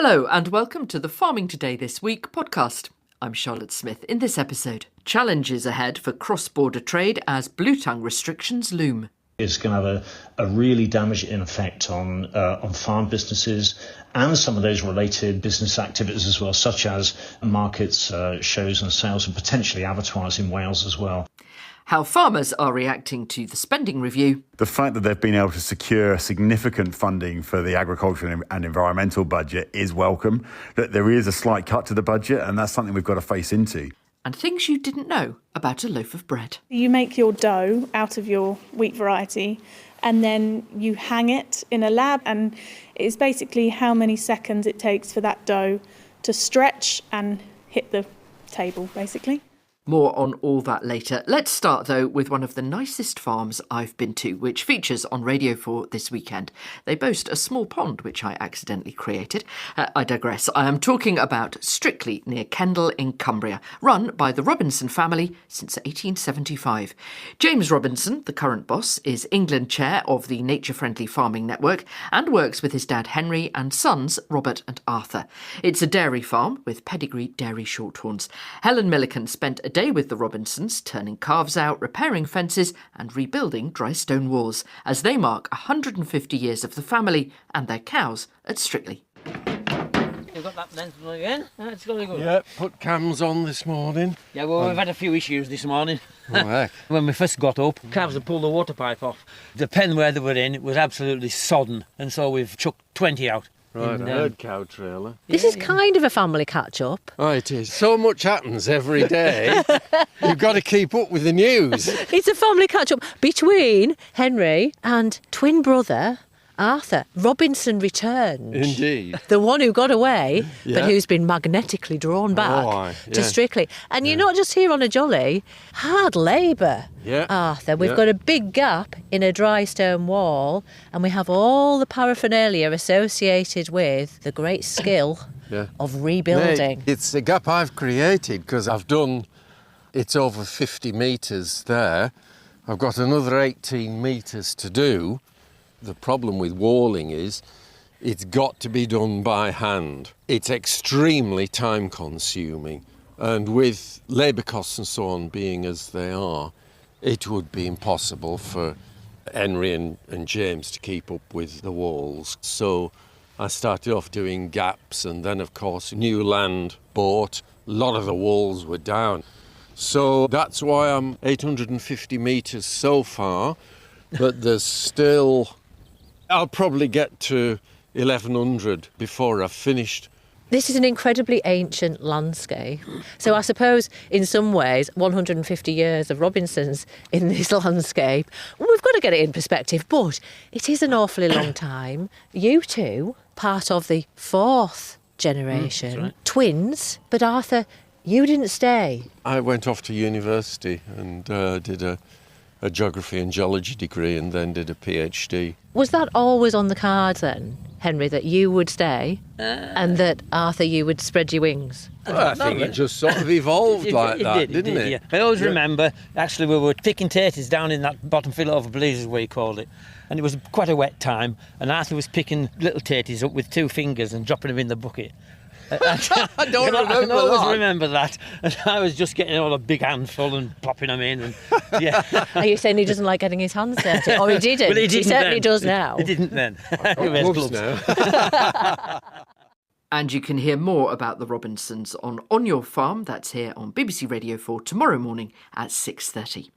Hello and welcome to the Farming Today This Week podcast. I'm Charlotte Smith. In this episode, challenges ahead for cross-border trade as bluetongue restrictions loom. It's going to have a really damaging effect on farm businesses and some of those related business activities as well, such as markets, shows and sales, and potentially abattoirs in Wales as well. How farmers are reacting to the spending review. The fact that they've been able to secure significant funding for the agricultural and environmental budget is welcome. That there is a slight cut to the budget, and that's something we've got to face into. And things you didn't know about a loaf of bread. You make your dough out of your wheat variety and then you hang it in a lab, and it's basically how many seconds it takes for that dough to stretch and hit the table, basically. More on all that later. Let's start, though, with one of the nicest farms I've been to, which features on Radio 4 this weekend. They boast a small pond, which I accidentally created. I digress. I am talking about Strictly, near Kendal in Cumbria, run by the Robinson family since 1875. James Robinson, the current boss, is England chair of the Nature Friendly Farming Network and works with his dad Henry and sons Robert and Arthur. It's a dairy farm with pedigree dairy shorthorns. Helen Milliken spent a day with the Robinsons, turning calves out, repairing fences and rebuilding dry stone walls as they mark 150 years of the family and their cows at Strictly. You've got that lens again? It's going good. Yeah, put cams on this morning. Yeah, well, we've had a few issues this morning. Oh, heck. When we first got up, calves had pulled the water pipe off. The pen where they were in, it was absolutely sodden, and so we've chucked 20 out. Right, I heard cow trailer. This is kind of a family catch-up. Oh, it is. So much happens every day. You've got to keep up with the news. It's a family catch-up between Henry and twin brother Arthur. Robinson returned. Indeed. The one who got away, Yeah. but who's been magnetically drawn back to yeah. Strictly. And you're not just here on a jolly, hard labour. Yeah. Arthur, we've Yeah. got a big gap in a dry stone wall, and we have all the paraphernalia associated with the great skill Yeah. of rebuilding. Mate, it's a gap I've created because I've done, it's over 50 metres there. I've got another 18 metres to do. The problem with walling is it's got to be done by hand. It's extremely time consuming, and with labour costs and so on being as they are, it would be impossible for Henry and James to keep up with the walls. So I started off doing gaps, and then of course new land bought. A lot of the walls were down. So that's why I'm 850 metres so far, but there's still... I'll probably get to 1100 before I've finished. This is an incredibly ancient landscape. So I suppose in some ways 150 years of Robinsons in this landscape, we've got to get it in perspective, but it is an awfully long time. You two, part of the fourth generation, that's right. Twins, but Arthur, you didn't stay. I went off to university and did a geography and geology degree and then did a PhD. Was that always on the cards then, Henry, that you would stay and that, Arthur, you would spread your wings? I think it just sort of evolved like that, didn't it? Yeah. I always remember, actually, we were picking taters down in that bottom field over Blees, as we called it. And it was quite a wet time, and Arthur was picking little taters up with 2 fingers and dropping them in the bucket. I don't remember I always that. remember that. And I was just getting all a big handful and popping them in. And yeah. Are you saying he doesn't like getting his hands dirty? Or he didn't? Well, he didn't certainly then. does now. He didn't then. He wears Gloves gloves. now. And you can hear more about the Robinsons on Your Farm. That's here on BBC Radio 4 tomorrow morning at 6:30.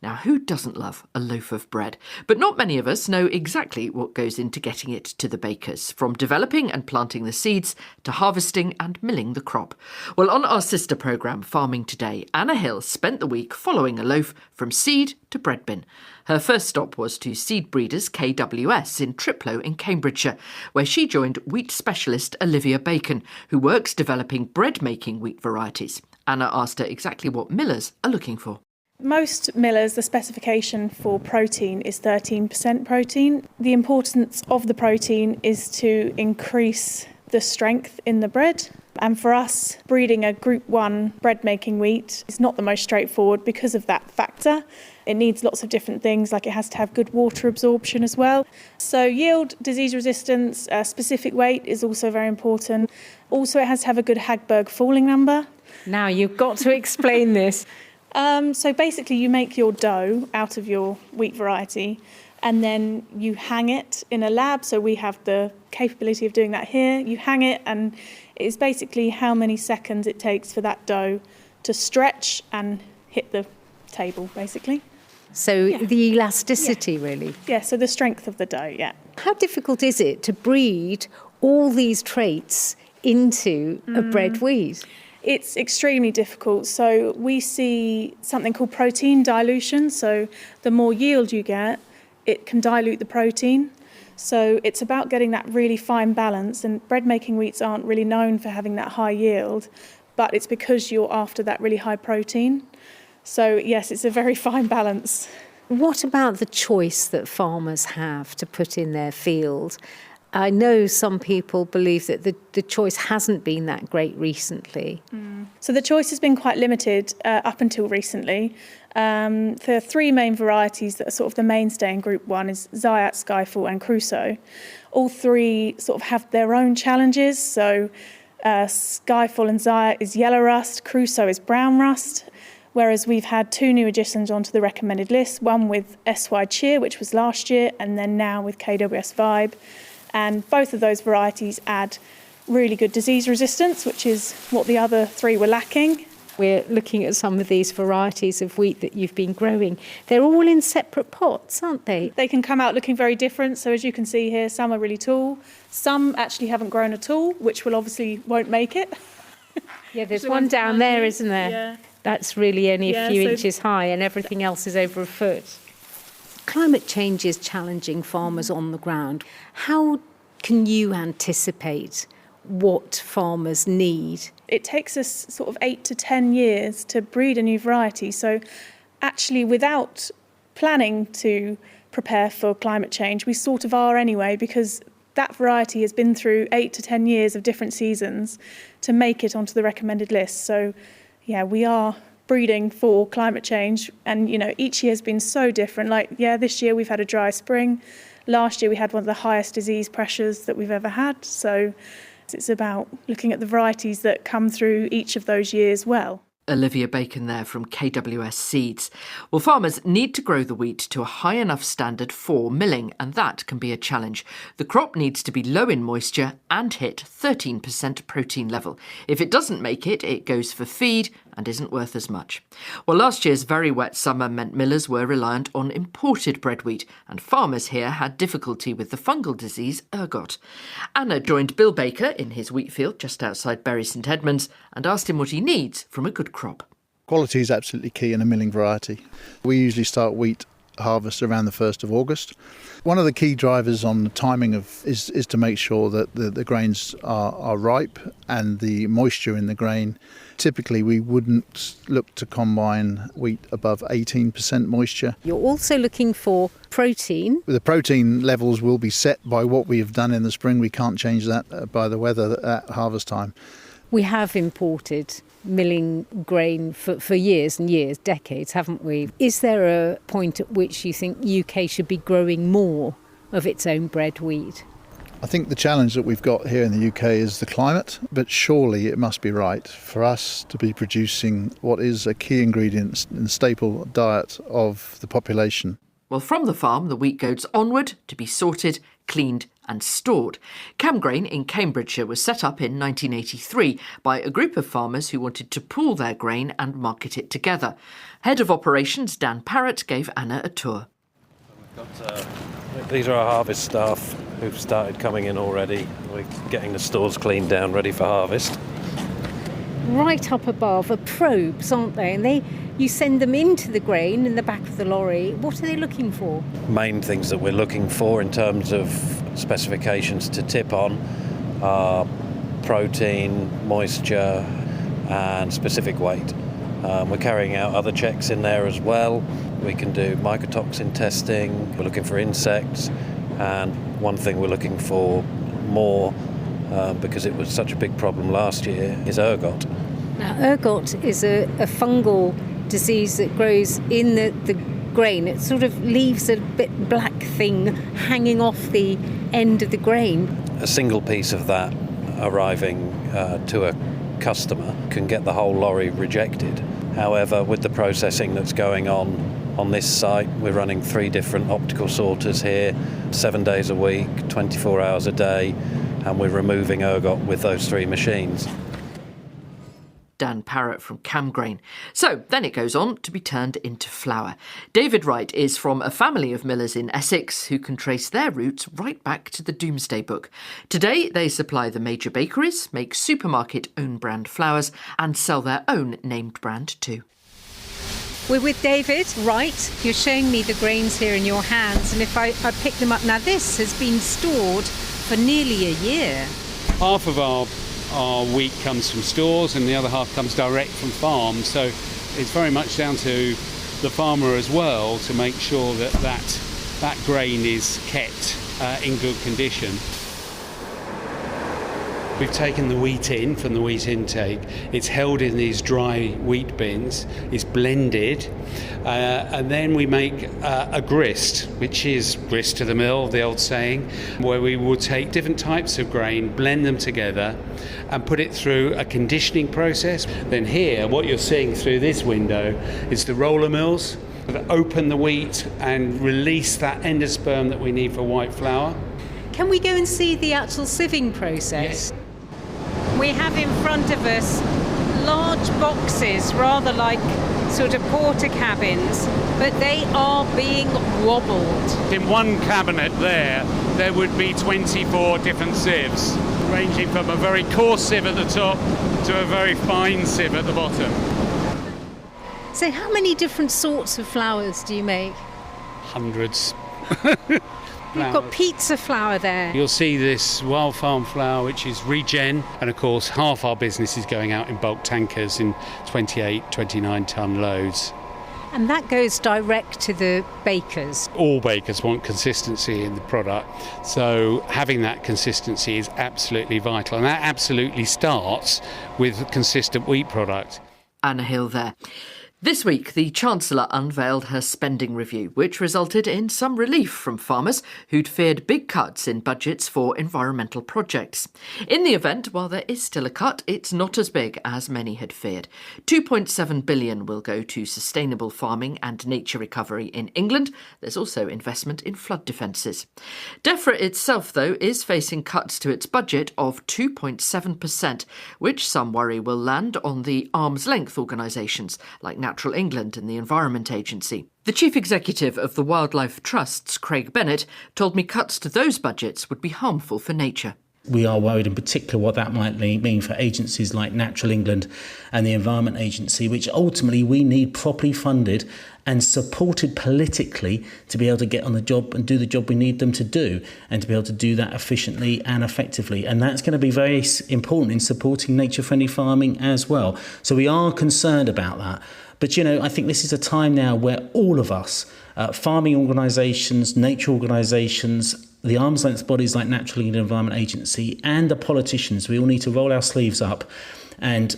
Now, who doesn't love a loaf of bread? But not many of us know exactly what goes into getting it to the bakers, from developing and planting the seeds to harvesting and milling the crop. Well, on our sister programme, Farming Today, Anna Hill spent the week following a loaf from seed to bread bin. Her first stop was to seed breeders KWS in Triplo in Cambridgeshire, where she joined wheat specialist Olivia Bacon, who works developing bread-making wheat varieties. Anna asked her exactly what millers are looking for. Most millers, the specification for protein is 13% protein. The importance of the protein is to increase the strength in the bread. And for us, breeding a Group 1 bread-making wheat is not the most straightforward because of that factor. It needs lots of different things, like it has to have good water absorption as well. So yield, disease resistance, specific weight is also very important. Also, it has to have a good Hagberg falling number. Now you've got to explain this. So basically you make your dough out of your wheat variety and then you hang it in a lab. So we have the capability of doing that here. You hang it and it's basically how many seconds it takes for that dough to stretch and hit the table, basically. So the elasticity, really. Yeah, so the strength of the dough, yeah. How difficult is it to breed all these traits into a bred wheat? It's extremely difficult. So we see something called protein dilution. So the more yield you get, it can dilute the protein. So it's about getting that really fine balance. And bread-making wheats aren't really known for having that high yield, but it's because you're after that really high protein. So yes, it's a very fine balance. What about the choice that farmers have to put in their field? I know some people believe that the choice hasn't been that great recently. So the choice has been quite limited up until recently. There are three main varieties that are sort of the mainstay in Group 1 is Zayat, Skyfall and Crusoe. All three sort of have their own challenges. So Skyfall and Zayat is yellow rust, Crusoe is brown rust. Whereas we've had two new additions onto the recommended list, one with SY Cheer, which was last year, and then now with KWS Vibe. And both of those varieties add really good disease resistance, which is what the other three were lacking. We're looking at some of these varieties of wheat that you've been growing. They're all in separate pots, aren't they? They can come out looking very different. So as you can see here, some are really tall. Some actually haven't grown at all, which will obviously won't make it. Yeah, there's one down there, isn't there? Yeah. That's really only a few so inches high and everything else is over a foot. Climate change is challenging farmers on the ground. How can you anticipate what farmers need? It takes us sort of 8 to 10 years to breed a new variety. So actually, without planning to prepare for climate change, we sort of are anyway, because that variety has been through 8 to 10 years of different seasons to make it onto the recommended list. So yeah, we are breeding for climate change, and each year has been so different. Like this year we've had a dry spring. Last year we had one of the highest disease pressures that we've ever had. So it's about looking at the varieties that come through each of those years well. Olivia Bacon there from KWS Seeds. Well, farmers need to grow the wheat to a high enough standard for milling, and that can be a challenge. The crop needs to be low in moisture and hit 13% protein level. If it doesn't make it, it goes for feed and isn't worth as much. Well, last year's very wet summer meant millers were reliant on imported bread wheat, and farmers here had difficulty with the fungal disease ergot. Anna joined Bill Baker in his wheat field just outside Bury St Edmunds and asked him what he needs from a good crop. Quality is absolutely key in a milling variety. We usually start wheat harvest around the 1st of August. One of the key drivers on the timing is to make sure that the grains are ripe and the moisture in the grain. Typically we wouldn't look to combine wheat above 18% moisture. You're also looking for protein. The protein levels will be set by what we have done in the spring. We can't change that by the weather at harvest time. We have imported milling grain for years and years, decades, haven't we? Is there a point at which you think UK should be growing more of its own bred wheat? I think the challenge that we've got here in the UK is the climate, but surely it must be right for us to be producing what is a key ingredient in the staple diet of the population. Well, from the farm, the wheat goes onward to be sorted, cleaned and stored. Camgrain in Cambridgeshire was set up in 1983 by a group of farmers who wanted to pool their grain and market it together. Head of Operations Dan Parrott gave Anna a tour. These are our harvest staff who've started coming in already. We're getting the stores cleaned down, ready for harvest. Right up above are probes, aren't they? And you send them into the grain in the back of the lorry. What are they looking for? Main things that we're looking for in terms of specifications to tip on are protein, moisture and specific weight. We're carrying out other checks in there as well. We can do mycotoxin testing, we're looking for insects, and one thing we're looking for more, because it was such a big problem last year, is ergot. Now, ergot is a fungal disease that grows in the grain. It sort of leaves a bit black thing hanging off the end of the grain. A single piece of that arriving to a customer can get the whole lorry rejected. However, with the processing that's going on this site, we're running 3 different optical sorters here, 7 days a week, 24 hours a day, and we're removing ergot with those 3 machines. Dan Parrott from Camgrain. So then it goes on to be turned into flour. David Wright is from a family of millers in Essex who can trace their roots right back to the Doomsday Book. Today they supply the major bakeries, make supermarket own brand flours and sell their own named brand too. We're with David Wright. You're showing me the grains here in your hands, and if I pick them up now, this has been stored for nearly a year. Half of our wheat comes from stores and the other half comes direct from farms, so it's very much down to the farmer as well to make sure that grain is kept in good condition. We've taken the wheat in from the wheat intake. It's held in these dry wheat bins. It's blended, and then we make a grist, which is grist to the mill, the old saying, where we will take different types of grain, blend them together, and put it through a conditioning process. Then here, what you're seeing through this window is the roller mills that open the wheat and release that endosperm that we need for white flour. Can we go and see the actual sieving process? Yes. We have in front of us large boxes, rather like sort of porter cabins, but they are being wobbled. In one cabinet there would be 24 different sieves, ranging from a very coarse sieve at the top to a very fine sieve at the bottom. So how many different sorts of flours do you make? Hundreds. You've got pizza flour there. You'll see this wild farm flour, which is regen, and of course half our business is going out in bulk tankers in 28, 29 tonne loads. And that goes direct to the bakers. All bakers want consistency in the product, so having that consistency is absolutely vital, and that absolutely starts with a consistent wheat product. Anna Hill there. This week, the Chancellor unveiled her spending review, which resulted in some relief from farmers who'd feared big cuts in budgets for environmental projects. In the event, while there is still a cut, it's not as big as many had feared. £2.7 billion will go to sustainable farming and nature recovery in England. There's also investment in flood defences. Defra itself, though, is facing cuts to its budget of 2.7%, which some worry will land on the arm's-length organisations like Natural England and the Environment Agency. The Chief Executive of the Wildlife Trusts, Craig Bennett, told me cuts to those budgets would be harmful for nature. We are worried in particular what that might mean for agencies like Natural England and the Environment Agency, which ultimately we need properly funded and supported politically to be able to get on the job and do the job we need them to do, and to be able to do that efficiently and effectively. And that's going to be very important in supporting nature-friendly farming as well. So we are concerned about that. But, I think this is a time now where all of us, farming organisations, nature organisations, the arm's length bodies like Natural England Environment Agency and the politicians, we all need to roll our sleeves up and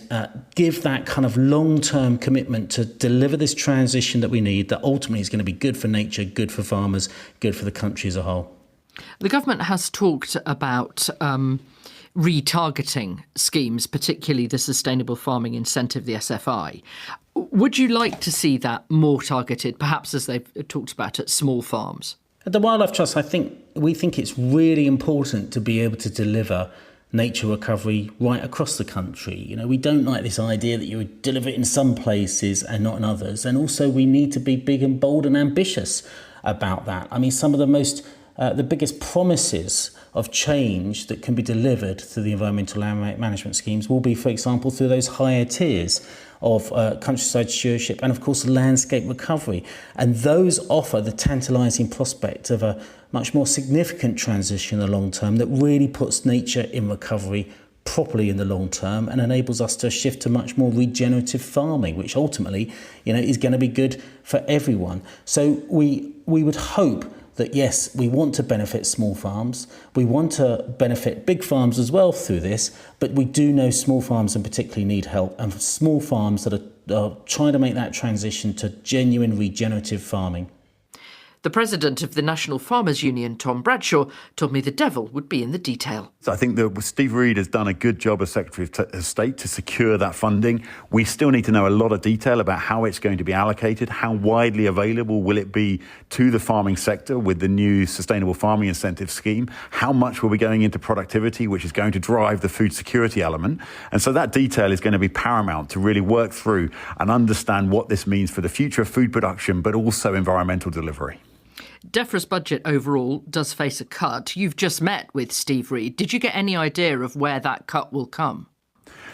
give that kind of long-term commitment to deliver this transition that we need, that ultimately is going to be good for nature, good for farmers, good for the country as a whole. The government has talked about retargeting schemes, particularly the Sustainable Farming Incentive, the SFI. Would you like to see that more targeted, perhaps as they've talked about at small farms? At the Wildlife Trust, we think it's really important to be able to deliver nature recovery right across the country. We don't like this idea that you would deliver it in some places and not in others. And also we need to be big and bold and ambitious about that. Some of the biggest promises of change that can be delivered through the environmental land management schemes will be, for example, through those higher tiers of countryside stewardship and, of course, landscape recovery. And those offer the tantalising prospect of a much more significant transition in the long term that really puts nature in recovery properly in the long term and enables us to shift to much more regenerative farming, which ultimately, is going to be good for everyone. So we would hope that, yes, we want to benefit small farms. We want to benefit big farms as well through this, but we do know small farms in particular need help, and for small farms that are trying to make that transition to genuine regenerative farming. The president of the National Farmers Union, Tom Bradshaw, told me the devil would be in the detail. So I think that Steve Reed has done a good job as Secretary of State to secure that funding. We still need to know a lot of detail about how it's going to be allocated, how widely available will it be to the farming sector with the new Sustainable Farming Incentive Scheme, how much will be going into productivity, which is going to drive the food security element. And so that detail is going to be paramount to really work through and understand what this means for the future of food production, but also environmental delivery. Defra's budget overall does face a cut. You've just met with Steve Reed. Did you get any idea of where that cut will come?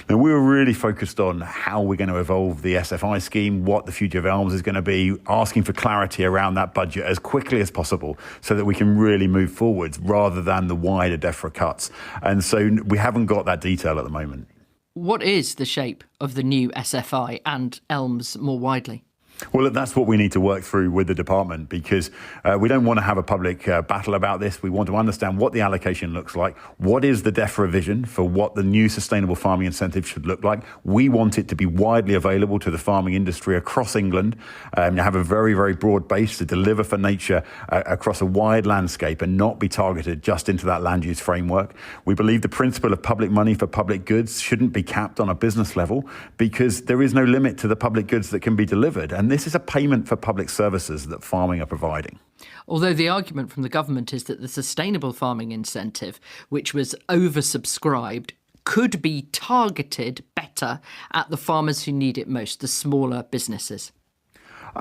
Now, we were really focused on how we're going to evolve the SFI scheme, what the future of ELMS is going to be, asking for clarity around that budget as quickly as possible so that we can really move forwards rather than the wider Defra cuts. And so we haven't got that detail at the moment. What is the shape of the new SFI and ELMS more widely? Well, that's what we need to work through with the department, because we don't want to have a public battle about this. We want to understand what the allocation looks like. What is the Defra vision for what the new sustainable farming incentive should look like? We want it to be widely available to the farming industry across England, have a very, very broad base to deliver for nature across a wide landscape and not be targeted just into that land use framework. We believe the principle of public money for public goods shouldn't be capped on a business level, because there is no limit to the public goods that can be delivered. And this is a payment for public services that farming are providing. Although the argument from the government is that the sustainable farming incentive, which was oversubscribed, could be targeted better at the farmers who need it most, the smaller businesses.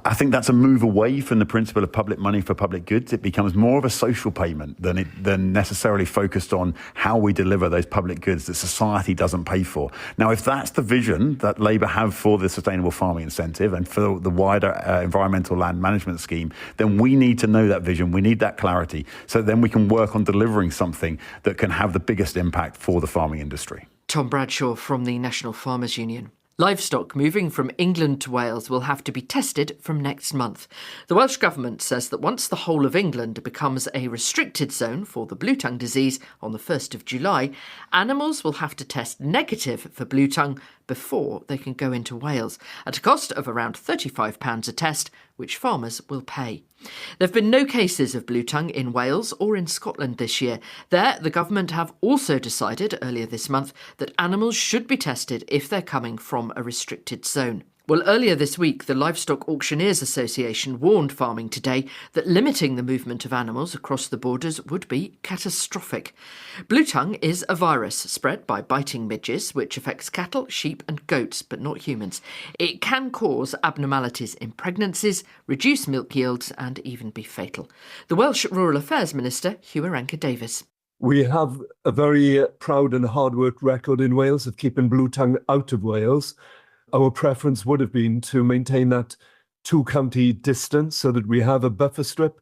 I think that's a move away from the principle of public money for public goods. It becomes more of a social payment than necessarily focused on how we deliver those public goods that society doesn't pay for. Now, if that's the vision that Labour have for the sustainable farming incentive and for the wider environmental land management scheme, then we need to know that vision. We need that clarity, so then we can work on delivering something that can have the biggest impact for the farming industry. Tom Bradshaw from the National Farmers Union. Livestock moving from England to Wales will have to be tested from next month. The Welsh Government says that once the whole of England becomes a restricted zone for the bluetongue disease on the 1st of July, animals will have to test negative for bluetongue before they can go into Wales, at a cost of around £35 a test, which farmers will pay. There have been no cases of bluetongue in Wales or in Scotland this year. There, the government have also decided earlier this month that animals should be tested if they're coming from a restricted zone. Well, earlier this week, the Livestock Auctioneers Association warned Farming Today that limiting the movement of animals across the borders would be catastrophic. Bluetongue is a virus spread by biting midges, which affects cattle, sheep and goats, but not humans. It can cause abnormalities in pregnancies, reduce milk yields and even be fatal. The Welsh Rural Affairs Minister, Hugh Aranka-Davies. We have a very proud and hard-worked record in Wales of keeping bluetongue out of Wales. Our preference would have been to maintain that two-county distance so that we have a buffer strip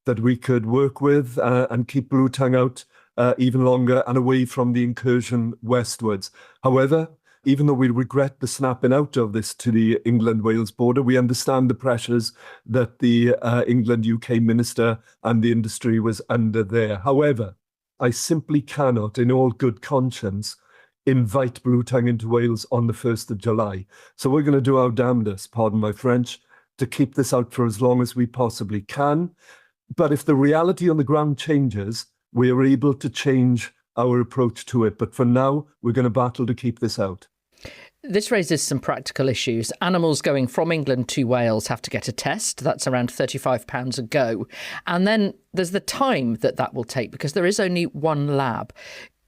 that we could work with and keep bluetongue out even longer and away from the incursion westwards. However, even though we regret the snapping out of this to the England-Wales border, we understand the pressures that the England-UK minister and the industry was under there. However, I simply cannot, in all good conscience, invite bluetongue into Wales on the 1st of July. So we're going to do our damnedest, pardon my French, to keep this out for as long as we possibly can. But if the reality on the ground changes, we are able to change our approach to it. But for now, we're going to battle to keep this out. This raises some practical issues. Animals going from England to Wales have to get a test. That's around £35 a go. And then there's the time that will take, because there is only one lab.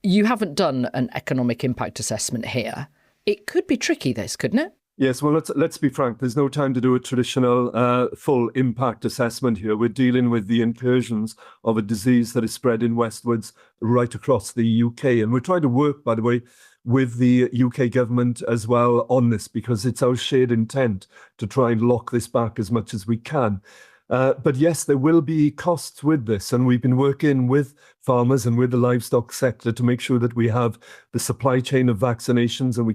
You haven't done an economic impact assessment here. It could be tricky, this, couldn't it? Yes, well, let's be frank. There's no time to do a traditional full impact assessment here. We're dealing with the incursions of a disease that is spreading westwards right across the UK. And we're trying to work, by the way, with the UK government as well on this, because it's our shared intent to try and lock this back as much as we can. But yes, there will be costs with this, and we've been working with farmers and with the livestock sector to make sure that we have the supply chain of vaccinations, and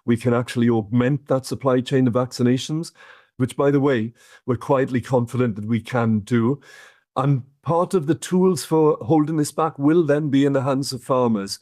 we can actually augment that supply chain of vaccinations, which, by the way, we're quietly confident that we can do. And part of the tools for holding this back will then be in the hands of farmers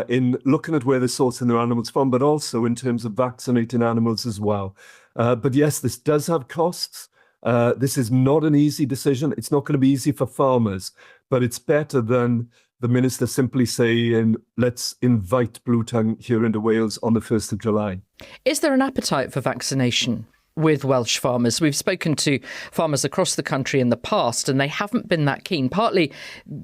in looking at where they're sourcing their animals from, but also in terms of vaccinating animals as well. But yes, this does have costs. This is not an easy decision. It's not going to be easy for farmers, but it's better than the minister simply saying, let's invite bluetongue here into Wales on the 1st of July. Is there an appetite for vaccination with Welsh farmers? We've spoken to farmers across the country in the past and they haven't been that keen, partly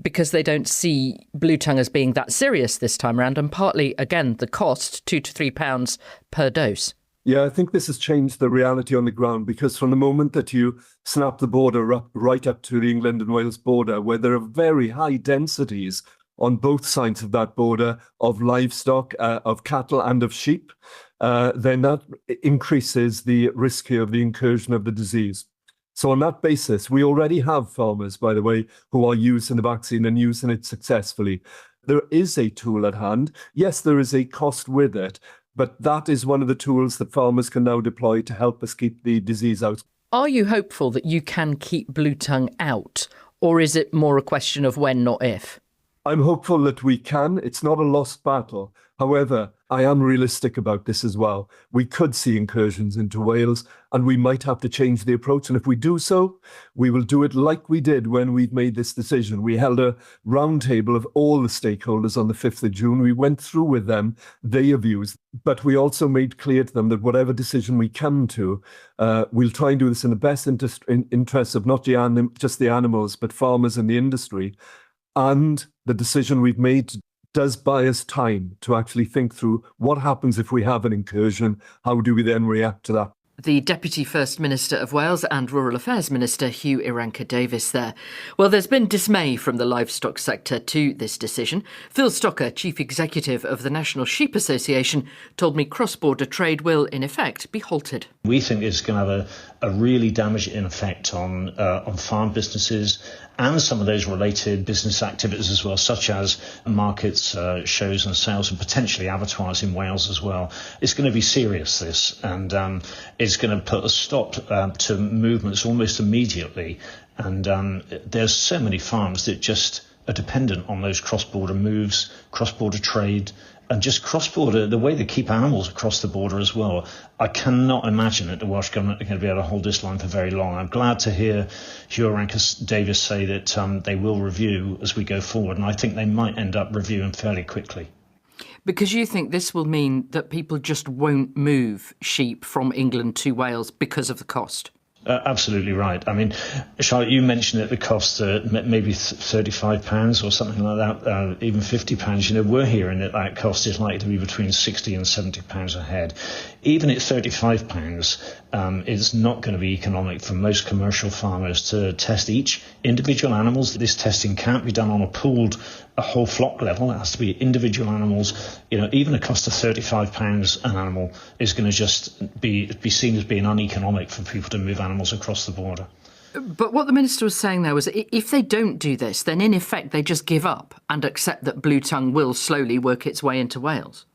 because they don't see bluetongue as being that serious this time around, and partly, again, the cost, £2 to £3 per dose. Yeah, I think this has changed the reality on the ground, because from the moment that you snap the border up, right up to the England and Wales border, where there are very high densities on both sides of that border of livestock, of cattle and of sheep, then that increases the risk here of the incursion of the disease. So on that basis, we already have farmers, by the way, who are using the vaccine and using it successfully. There is a tool at hand. Yes, there is a cost with it, but that is one of the tools that farmers can now deploy to help us keep the disease out. Are you hopeful that you can keep bluetongue out, or is it more a question of when, not if? I'm hopeful that we can. It's not a lost battle. However, I am realistic about this as well. We could see incursions into Wales and we might have to change the approach. And if we do so, we will do it like we did when we made this decision. We held a roundtable of all the stakeholders on the 5th of June. We went through with them their views, but we also made clear to them that whatever decision we come to, we'll try and do this in the best interest of not just the animals, but farmers and the industry. And the decision we've made does buy us time to actually think through what happens if we have an incursion. How do we then react to that? The Deputy First Minister of Wales and Rural Affairs Minister Hugh Iranca-Davies there. Well, there's been dismay from the livestock sector to this decision. Phil Stocker, Chief Executive of the National Sheep Association, told me cross-border trade will, in effect, be halted. We think it's going to have a really damaging effect on farm businesses and some of those related business activities as well, such as markets, shows and sales, and potentially abattoirs in Wales as well. It's going to be serious, this, and it's going to put a stop to movements almost immediately. And there's so many farms that just are dependent on those cross-border moves, cross-border trade, and just cross-border, the way they keep animals across the border as well. I cannot imagine that the Welsh Government are going to be able to hold this line for very long. I'm glad to hear Hugh Iranca-Davies say that they will review as we go forward, and I think they might end up reviewing fairly quickly. Because you think this will mean that people just won't move sheep from England to Wales because of the cost? Absolutely right. I mean, Charlotte, you mentioned that the cost maybe £35 or something like that, even £50. You know, we're hearing that cost is likely to be between £60 and £70 a head. Even at £35, it's not going to be economic for most commercial farmers to test each individual animals. This testing can't be done on a whole flock level. It has to be individual animals. You know, even a cost of £35 an animal is going to just be seen as being uneconomic for people to move animals across the border. But what the minister was saying there was if they don't do this, then in effect they just give up and accept that bluetongue will slowly work its way into Wales.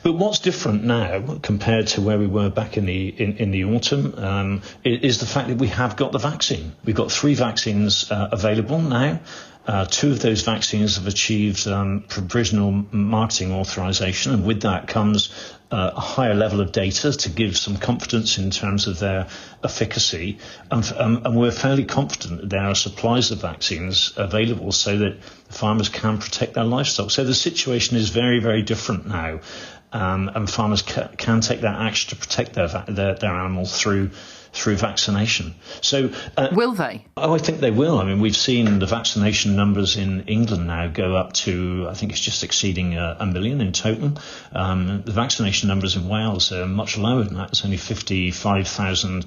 But what's different now compared to where we were back in the autumn is the fact that we have got the vaccine. We've got 3 vaccines available now. 2 of those vaccines have achieved provisional marketing authorisation, and with that comes a higher level of data to give some confidence in terms of their efficacy. And we're fairly confident that there are supplies of vaccines available so that farmers can protect their livestock. So the situation is very, very different now. And farmers can take that action to protect their animals through vaccination. So will they? Oh, I think they will. I mean, we've seen the vaccination numbers in England now go up to, I think it's just exceeding 1 million in total. The vaccination numbers in Wales are much lower than that. It's only 55,000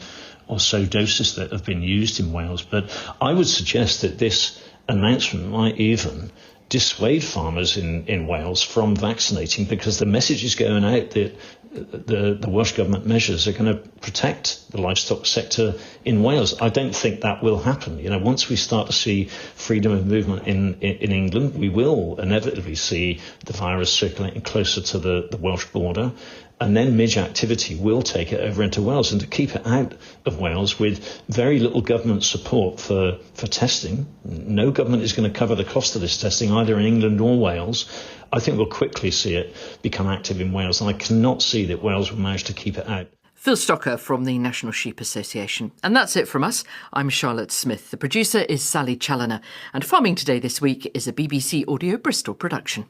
or so doses that have been used in Wales. But I would suggest that this announcement might even dissuade farmers in Wales from vaccinating, because the message is going out that the Welsh Government measures are going to protect the livestock sector in Wales. I don't think that will happen. You know, once we start to see freedom of movement in England, we will inevitably see the virus circulating closer to the Welsh border. and then midge activity will take it over into Wales. And to keep it out of Wales with very little government support for testing, no government is going to cover the cost of this testing either in England or Wales. I think we'll quickly see it become active in Wales, and I cannot see that Wales will manage to keep it out. Phil Stocker from the National Sheep Association. And that's it from us. I'm Charlotte Smith. The producer is Sally Challoner. And Farming Today this week is a BBC Audio Bristol production.